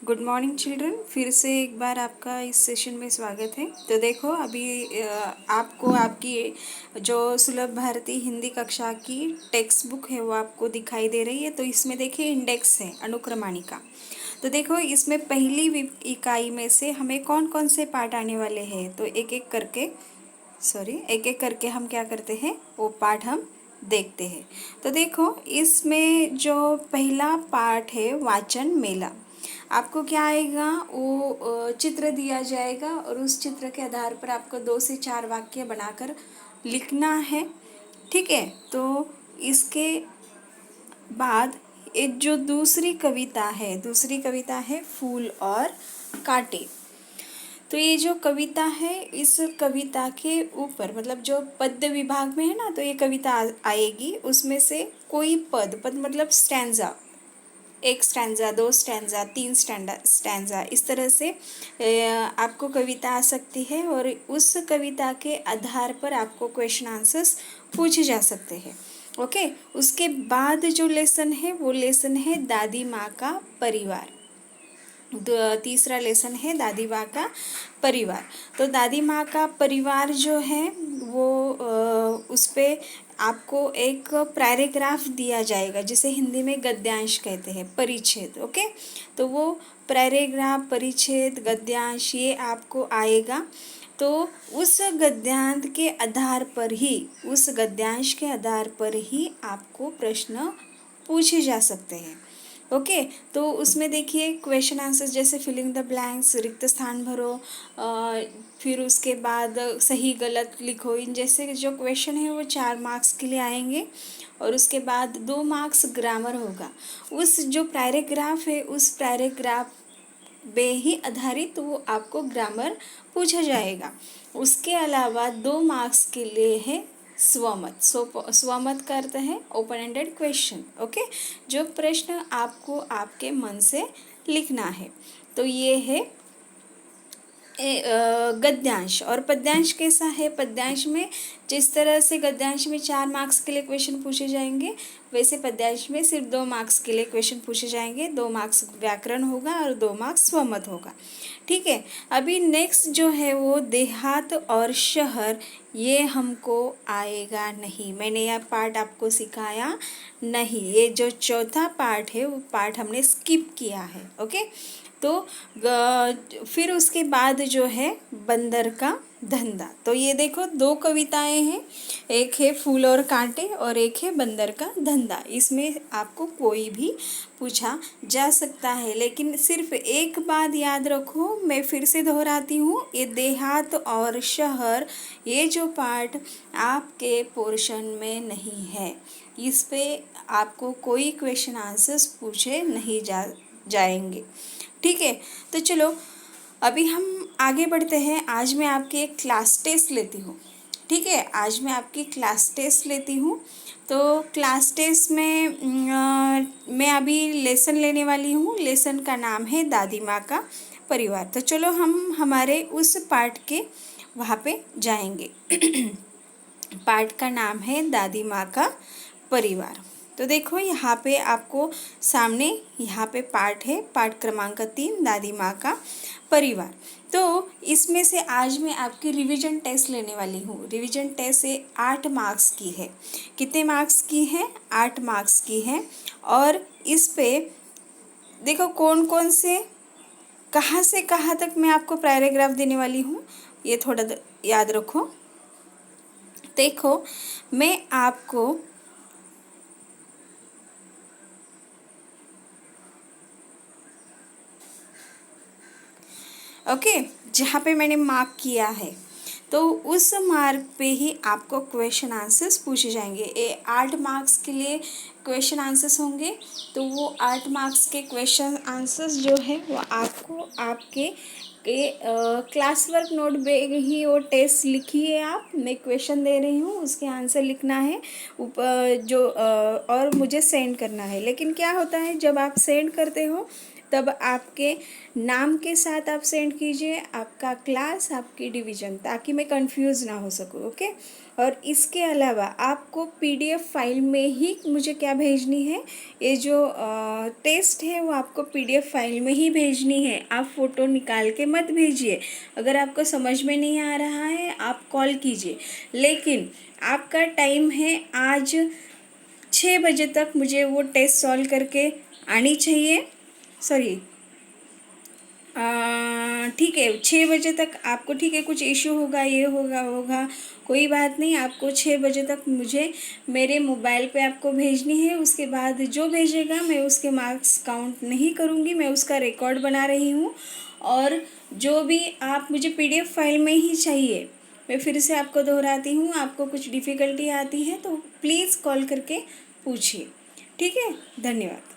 Good morning children. फिर से एक बार आपका इस सेशन में स्वागत है। तो देखो अभी आपको आपकी जो सुलभ भारती हिंदी कक्षा की टेक्स्ट बुक है वो आपको दिखाई दे रही है। तो इसमें देखिए इंडेक्स है, अनुक्रमणिका। तो देखो इसमें पहली इकाई में से हमें कौन कौन से पाठ आने वाले हैं, तो एक एक करके हम क्या करते हैं, वो पाठ हम देखते हैं। तो देखो इसमें जो पहला पाठ है वाचन मेला, आपको क्या आएगा, वो चित्र दिया जाएगा और उस चित्र के आधार पर आपको 2 से 4 वाक्य बनाकर लिखना है। ठीक है। तो इसके बाद एक जो दूसरी कविता है फूल और कांटे। तो ये जो कविता है, इस कविता के ऊपर मतलब जो पद्य विभाग में है ना, तो ये कविता आएगी। उसमें से कोई पद मतलब स्टैंजा, एक स्टैंजा, 2 स्टैंजा, 3 स्टैंजा, इस तरह से आपको कविता आ सकती है और उस कविता के आधार पर आपको क्वेश्चन आंसर्स पूछे जा सकते हैं। ओके। उसके बाद जो लेसन है वो लेसन है दादी माँ का परिवार। तीसरा लेसन है दादी माँ का परिवार। तो दादी माँ का परिवार जो है वो उस पर आपको एक पैराग्राफ दिया जाएगा, जिसे हिंदी में गद्यांश कहते हैं, परिच्छेद। ओके। तो वो पैराग्राफ, परिच्छेद, गद्यांश ये आपको आएगा। तो उस गद्यांश के आधार पर ही आपको प्रश्न पूछे जा सकते हैं। ओके। तो उसमें देखिए क्वेश्चन आंसर्स जैसे फिलिंग द ब्लैंक्स, रिक्त स्थान भरो, फिर उसके बाद सही गलत लिखो, इन जैसे जो क्वेश्चन है वो 4 मार्क्स के लिए आएंगे। और उसके बाद 2 मार्क्स ग्रामर होगा। उस जो पैराग्राफ है उस पैराग्राफ पे ही आधारित वो आपको ग्रामर पूछा जाएगा। उसके अलावा 2 मार्क्स के लिए है स्वमत। स्वमत का अर्थ है ओपन एंडेड क्वेश्चन। ओके। जो प्रश्न आपको आपके मन से लिखना है। तो ये है गद्यांश। और पद्यांश कैसा है, पद्यांश में जिस तरह से गद्यांश में 4 मार्क्स के लिए क्वेश्चन पूछे जाएंगे, वैसे पद्यांश में सिर्फ 2 मार्क्स के लिए क्वेश्चन पूछे जाएंगे। 2 मार्क्स व्याकरण होगा और 2 मार्क्स स्वमत होगा। ठीक है। अभी नेक्स्ट जो है वो देहात और शहर, ये हमको आएगा नहीं, मैंने यह पार्ट आपको सिखाया नहीं। ये जो चौथा पार्ट है वो पार्ट हमने स्किप किया है। ओके। तो फिर उसके बाद जो है बंदर का धंधा। तो ये देखो 2 कविताएं हैं, एक है फूल और कांटे और एक है बंदर का धंधा। इसमें आपको कोई भी पूछा जा सकता है, लेकिन सिर्फ एक बात याद रखो, मैं फिर से दोहराती हूँ, ये देहात और शहर, ये जो पार्ट आपके पोर्शन में नहीं है, इस पे आपको कोई क्वेश्चन आंसर्स पूछे नहीं जाएंगे। ठीक है। तो चलो अभी हम आगे बढ़ते हैं। आज मैं आपकी एक क्लास टेस्ट लेती हूँ। ठीक है। आज मैं आपकी क्लास टेस्ट लेती हूँ। तो क्लास टेस्ट में मैं अभी लेसन लेने वाली हूँ। लेसन का नाम है दादी माँ का परिवार। तो चलो हम हमारे उस पार्ट के वहाँ पे जाएंगे। पार्ट का नाम है दादी माँ का परिवार। तो देखो यहाँ पे आपको सामने यहाँ पे पार्ट है, पार्ट क्रमांक 3, दादी माँ का परिवार। तो इसमें से आज मैं आपकी रिवीजन टेस्ट लेने वाली हूँ। रिवीजन टेस्ट से 8 मार्क्स की है। कितने मार्क्स की है? 8 मार्क्स की है। और इस पे देखो कौन कौन से कहाँ तक मैं आपको पैराग्राफ देने वाली हूँ, ये थोड़ा याद रखो। देखो मैं आपको ओके, जहाँ पे मैंने मार्क किया है तो उस मार्क पे ही आपको क्वेश्चन आंसर्स पूछे जाएंगे। ये 8 मार्क्स के लिए क्वेश्चन आंसर्स होंगे। तो वो 8 मार्क्स के क्वेश्चन आंसर्स जो है वो आपको आपके क्लास वर्क नोट पे ही वो टेस्ट लिखिए आप। मैं क्वेश्चन दे रही हूँ, उसके आंसर लिखना है ऊपर जो और मुझे सेंड करना है। लेकिन क्या होता है जब आप सेंड करते हो तब आपके नाम के साथ आप सेंड कीजिए, आपका क्लास, आपकी डिवीज़न, ताकि मैं कंफ्यूज ना हो सकूँ। ओके। और इसके अलावा आपको पीडीएफ फाइल में ही मुझे क्या भेजनी है, ये जो टेस्ट है वो आपको पीडीएफ फाइल में ही भेजनी है। आप फ़ोटो निकाल के मत भेजिए। अगर आपको समझ में नहीं आ रहा है आप कॉल कीजिए, लेकिन आपका टाइम है आज 6 बजे तक मुझे वो टेस्ट सॉल्व करके आनी चाहिए। सॉरी, ठीक है, 6 बजे तक आपको, ठीक है, कुछ इशू होगा, ये होगा, कोई बात नहीं, आपको 6 बजे तक मुझे मेरे मोबाइल पे आपको भेजनी है। उसके बाद जो भेजेगा मैं उसके मार्क्स काउंट नहीं करूँगी, मैं उसका रिकॉर्ड बना रही हूँ। और जो भी आप मुझे पीडीएफ फाइल में ही चाहिए, मैं फिर से आपको दोहराती हूँ, आपको कुछ डिफ़िकल्टी आती है तो प्लीज़ कॉल करके पूछिए। ठीक है, धन्यवाद।